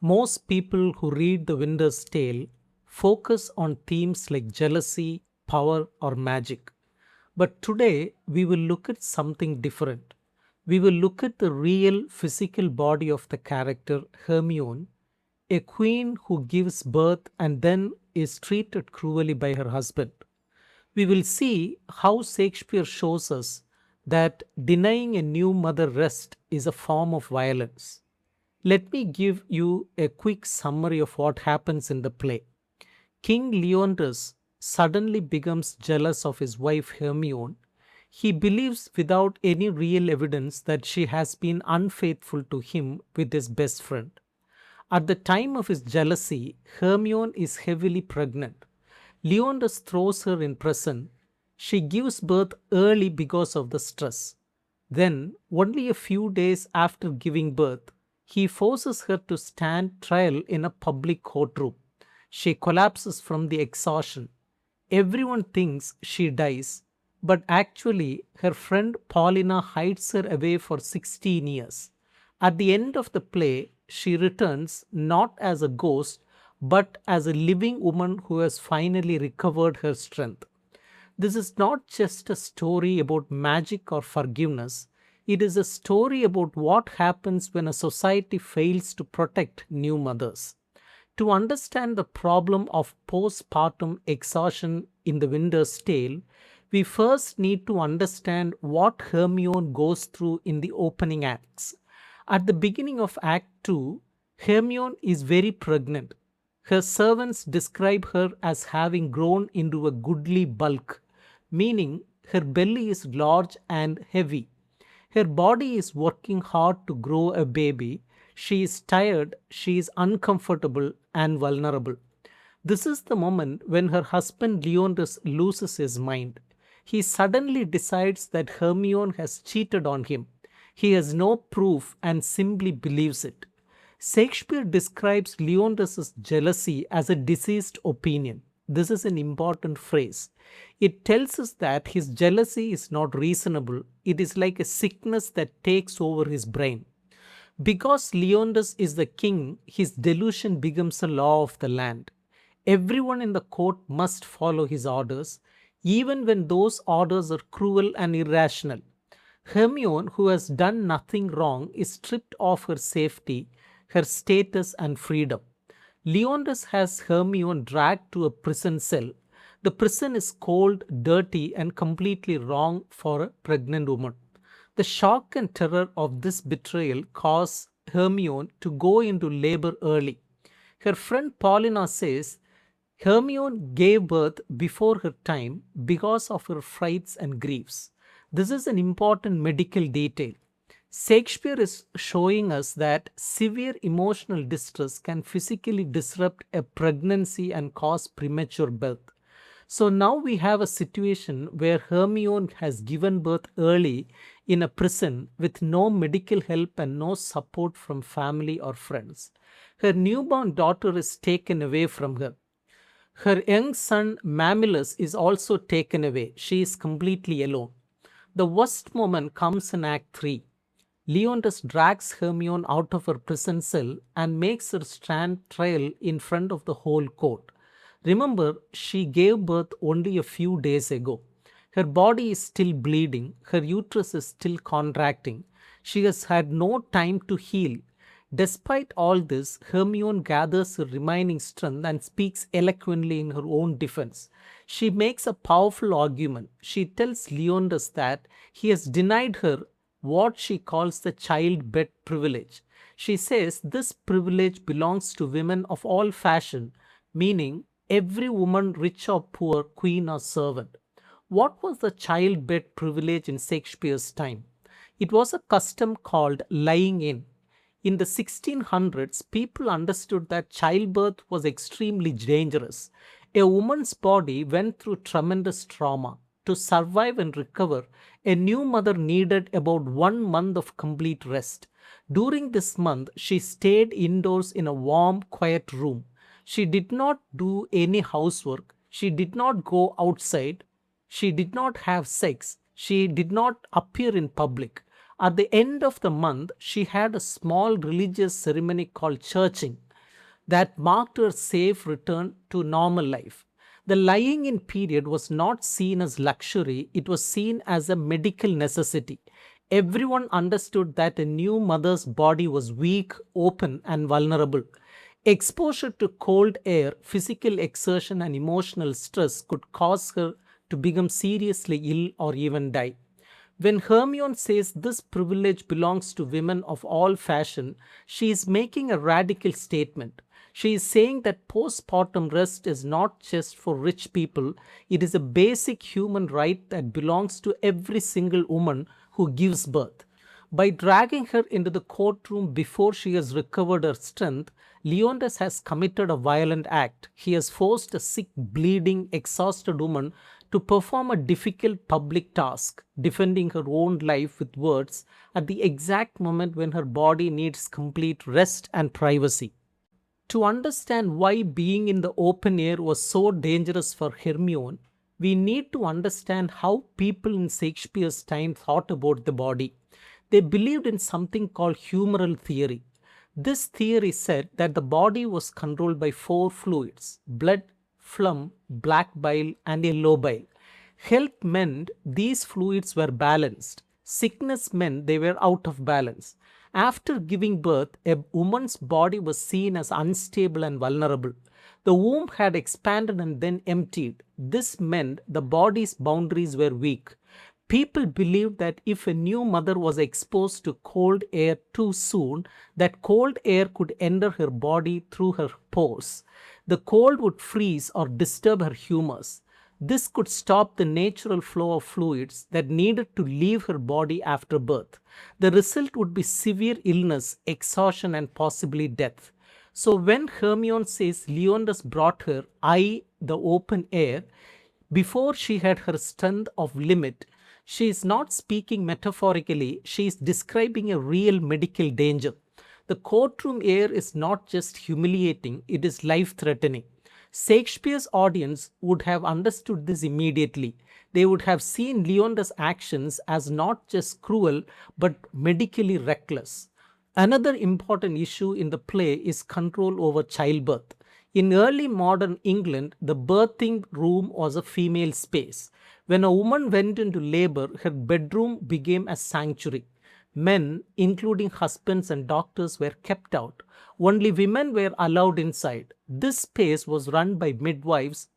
Most people who read The Winter's Tale focus on themes like jealousy, power, or magic. But today we will look at something different. We will look at the real physical body of the character Hermione, a queen who gives birth and then is treated cruelly by her husband. We will see how Shakespeare shows us that denying a new mother rest is a form of violence. Let me give you a quick summary of what happens in the play. King Leonidas suddenly becomes jealous of his wife Hermione. He believes without any real evidence that she has been unfaithful to him with his best friend. At the time of his jealousy, Hermione is heavily pregnant. Leonidas throws her in prison. She gives birth early because of the stress. Then, only a few days after giving birth, he forces her to stand trial in a public courtroom. She collapses from the exhaustion. Everyone thinks she dies, but actually, her friend Paulina hides her away for 16 years. At the end of the play, she returns not as a ghost, but as a living woman who has finally recovered her strength. This is not just a story about magic or forgiveness. It is a story about what happens when a society fails to protect new mothers. To understand the problem of postpartum exhaustion in the Winter's Tale, we first need to understand what Hermione goes through in the opening acts. At the beginning of Act 2, Hermione is very pregnant. Her servants describe her as having grown into a goodly bulk, meaning her belly is large and heavy. Her body is working hard to grow a baby. She is tired, she is uncomfortable and vulnerable. This is the moment when her husband Leonidas loses his mind. He suddenly decides that Hermione has cheated on him. He has no proof and simply believes it. Shakespeare describes Leonidas's jealousy as a diseased opinion. This is an important phrase. It tells us that his jealousy is not reasonable, it is like a sickness that takes over his brain. Because Leonidas is the king, his delusion becomes a law of the land. Everyone in the court must follow his orders, even when those orders are cruel and irrational. Hermione, who has done nothing wrong, is stripped of her safety, her status, and freedom. Leonidas has Hermione dragged to a prison cell. The prison is cold, dirty, and completely wrong for a pregnant woman. The shock and terror of this betrayal cause Hermione to go into labor early. Her friend Paulina says Hermione gave birth before her time because of her frights and griefs. This is an important medical detail. Shakespeare is showing us that severe emotional distress can physically disrupt a pregnancy and cause premature birth. So now we have a situation where Hermione has given birth early in a prison with no medical help and no support from family or friends. Her newborn daughter is taken away from her. Her young son Mamilus is also taken away. She is completely alone. The worst moment comes in Act 3. Leonidas drags Hermione out of her prison cell and makes her stand trial in front of the whole court. Remember, she gave birth only a few days ago. Her body is still bleeding, her uterus is still contracting. She has had no time to heal. Despite all this, Hermione gathers her remaining strength and speaks eloquently in her own defense. She makes a powerful argument. She tells Leonidas that he has denied her what she calls the childbed privilege. She says this privilege belongs to women of all fashion, meaning every woman, rich or poor, queen or servant. What was the childbed privilege in Shakespeare's time? It was a custom called lying in. In the 1600s, people understood that childbirth was extremely dangerous. A woman's body went through tremendous trauma. To survive and recover, a new mother needed about 1 month of complete rest. During this month, she stayed indoors in a warm, quiet room. She did not do any housework. She did not go outside. She did not have sex. She did not appear in public. At the end of the month, she had a small religious ceremony called churching. that marked her safe return to normal life. The lying in period was not seen as luxury, it was seen as a medical necessity. Everyone understood that a new mother's body was weak, open, and vulnerable. Exposure to cold air, physical exertion, and emotional stress could cause her to become seriously ill or even die. When Hermione says this privilege belongs to women of all fashion, she is making a radical statement. She is saying that postpartum rest is not just for rich people, it is a basic human right that belongs to every single woman who gives birth. By dragging her into the courtroom before she has recovered her strength, Leonidas has committed a violent act. He has forced a sick, bleeding, exhausted woman to perform a difficult public task, defending her own life with words at the exact moment when her body needs complete rest and privacy. To understand why being in the open air was so dangerous for Hermione, we need to understand how people in Shakespeare's time thought about the body. They believed in something called humoral theory. This theory said that the body was controlled by four fluids: blood, phlegm, black bile, and yellow bile. Health meant these fluids were balanced. Sickness meant they were out of balance. After giving birth, a woman's body was seen as unstable and vulnerable. The womb had expanded and then emptied. This meant the body's boundaries were weak. People believed that if a new mother was exposed to cold air too soon, that cold air could enter her body through her pores. The cold would freeze or disturb her humors. This could stop the natural flow of fluids that needed to leave her body after birth. The result would be severe illness, exhaustion, and possibly death. So when Hermione says Leonidas brought her, the open air, before she had her strength of limit, she is not speaking metaphorically, she is describing a real medical danger. The courtroom air is not just humiliating, it is life threatening. Shakespeare's audience would have understood this immediately. They would have seen Leonidas' actions as not just cruel but medically reckless. Another important issue in the play is control over childbirth. In early modern England, the birthing room was a female space. When a woman went into labor, her bedroom became a sanctuary. Men, including husbands and doctors, were kept out. Only women were allowed inside. This space was run by midwives,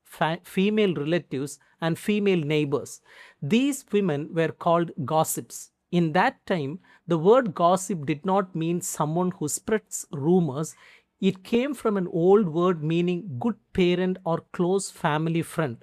female relatives, and female neighbors. These women were called gossips. In that time, the word gossip did not mean someone who spreads rumors. It came from an old word meaning good parent or close family friend.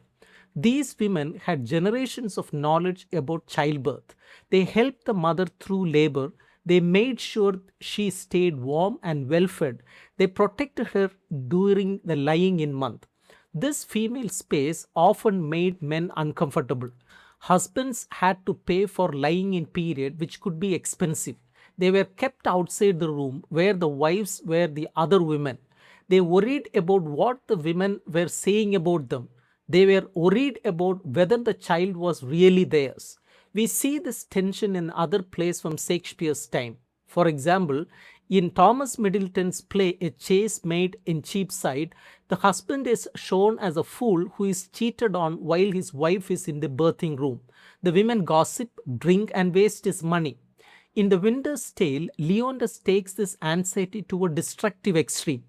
These women had generations of knowledge about childbirth. They helped the mother through labor. They made sure she stayed warm and well fed. They protected her during the lying in month. This female space often made men uncomfortable. Husbands had to pay for lying in period, which could be expensive. They were kept outside the room where the wives were the other women. They worried about what the women were saying about them. They were worried about whether the child was really theirs. We see this tension in other plays from Shakespeare's time. For example, in Thomas Middleton's play A Chaste-Maid in Cheapside, the husband is shown as a fool who is cheated on while his wife is in the birthing room. The women gossip, drink, and waste his money. In The Winter's Tale, Leonidas takes this anxiety to a destructive extreme.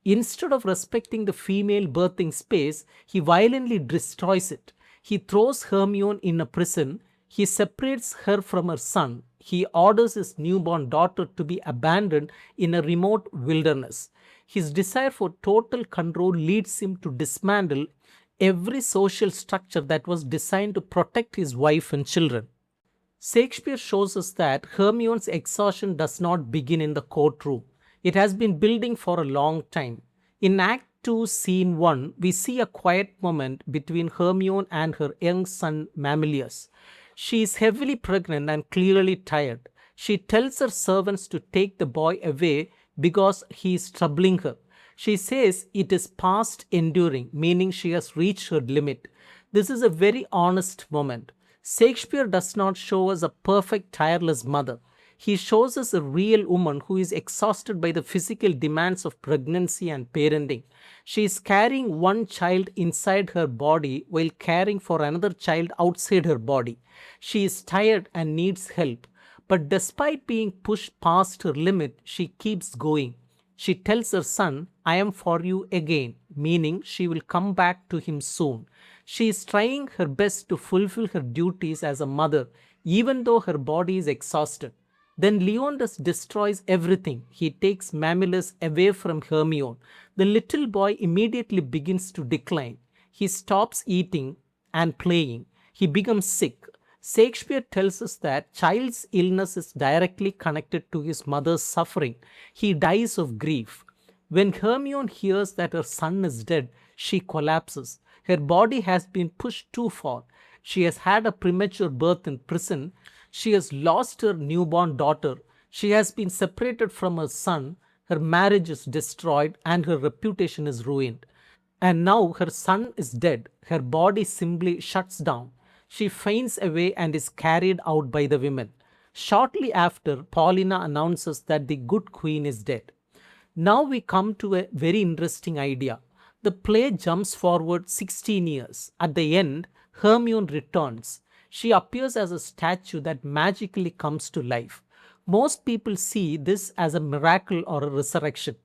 Instead of respecting the female birthing space, he violently destroys it. He throws Hermione in a prison. He separates her from her son. He orders his newborn daughter to be abandoned in a remote wilderness. His desire for total control leads him to dismantle every social structure that was designed to protect his wife and children. Shakespeare shows us that Hermione's exhaustion does not begin in the courtroom. It has been building for a long time. In Act 2, Scene 1, we see a quiet moment between Hermione and her young son Mamilius. She is heavily pregnant and clearly tired. She tells her servants to take the boy away because he is troubling her. She says it is past enduring, meaning she has reached her limit. This is a very honest moment. Shakespeare does not show us a perfect, tireless mother. He shows us a real woman who is exhausted by the physical demands of pregnancy and parenting. She is carrying one child inside her body while caring for another child outside her body. She is tired and needs help. But despite being pushed past her limit, she keeps going. She tells her son, I am for you again, meaning she will come back to him soon. She is trying her best to fulfill her duties as a mother, even though her body is exhausted. Then Leonidas destroys everything. He takes Mamilus away from Hermione. The little boy immediately begins to decline. He stops eating and playing. He becomes sick. Shakespeare tells us that child's illness is directly connected to his mother's suffering. He dies of grief. When Hermione hears that her son is dead, she collapses. Her body has been pushed too far. She has had a premature birth in prison. She has lost her newborn daughter. She has been separated from her son. Her marriage is destroyed and her reputation is ruined. And now her son is dead. Her body simply shuts down. She faints away and is carried out by the women. Shortly after, Paulina announces that the good queen is dead. Now we come to a very interesting idea. The play jumps forward 16 years. At the end, Hermione returns. She appears as a statue that magically comes to life. Most people see this as a miracle or a resurrection.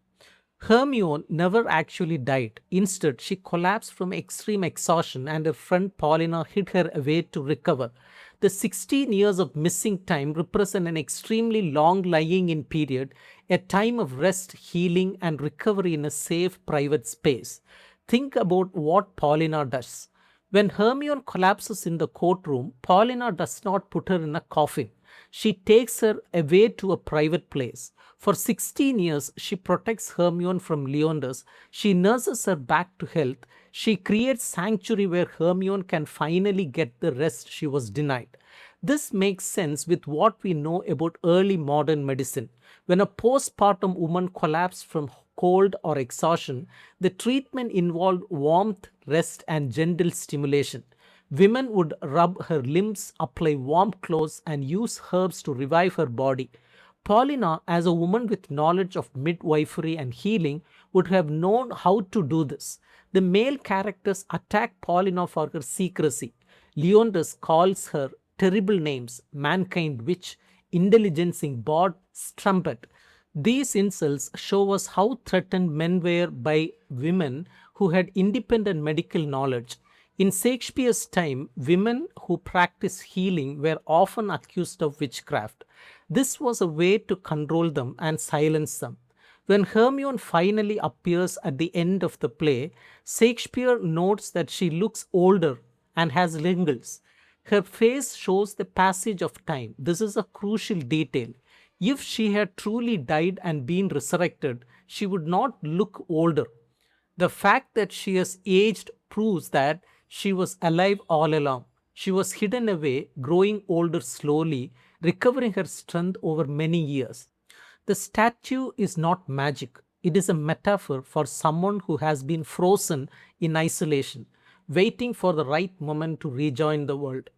Hermione never actually died. Instead, she collapsed from extreme exhaustion and her friend Paulina hid her away to recover. The 16 years of missing time represent an extremely long lying in period, a time of rest, healing, and recovery in a safe private space. Think about what Paulina does. When Hermione collapses in the courtroom, Paulina does not put her in a coffin. She takes her away to a private place. For 16 years, she protects Hermione from Leonidas. She nurses her back to health. She creates sanctuary where Hermione can finally get the rest she was denied. This makes sense with what we know about early modern medicine. When a postpartum woman collapsed from cold or exhaustion, the treatment involved warmth, rest, and gentle stimulation. Women would rub her limbs, apply warm clothes, and use herbs to revive her body. Paulina, as a woman with knowledge of midwifery and healing, would have known how to do this. The male characters attack Paulina for her secrecy. Leonidas calls her terrible names, mankind witch, intelligencing bod, strumpet. These insults show us how threatened men were by women who had independent medical knowledge. In Shakespeare's time, women who practiced healing were often accused of witchcraft. This was a way to control them and silence them. When Hermione finally appears at the end of the play, Shakespeare notes that she looks older and has wrinkles. Her face shows the passage of time. This is a crucial detail. If she had truly died and been resurrected, she would not look older. The fact that she has aged proves that she was alive all along. She was hidden away, growing older slowly, recovering her strength over many years. The statue is not magic, it is a metaphor for someone who has been frozen in isolation, waiting for the right moment to rejoin the world.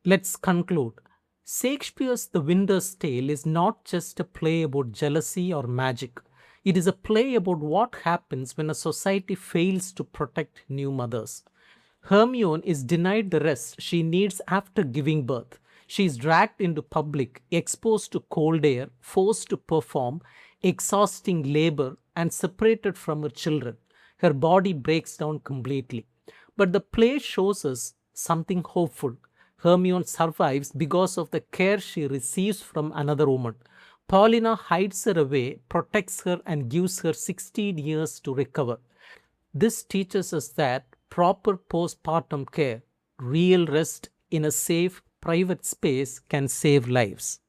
Let's conclude. Shakespeare's The Winter's Tale is not just a play about jealousy or magic. It is a play about what happens when a society fails to protect new mothers. Hermione is denied the rest she needs after giving birth. She is dragged into public, exposed to cold air, forced to perform exhausting labor, and separated from her children. Her body breaks down completely. But the play shows us something hopeful. Hermione survives because of the care she receives from another woman. Paulina hides her away, protects her, and gives her 16 years to recover. This teaches us that proper postpartum care, real rest in a safe, private space can save lives.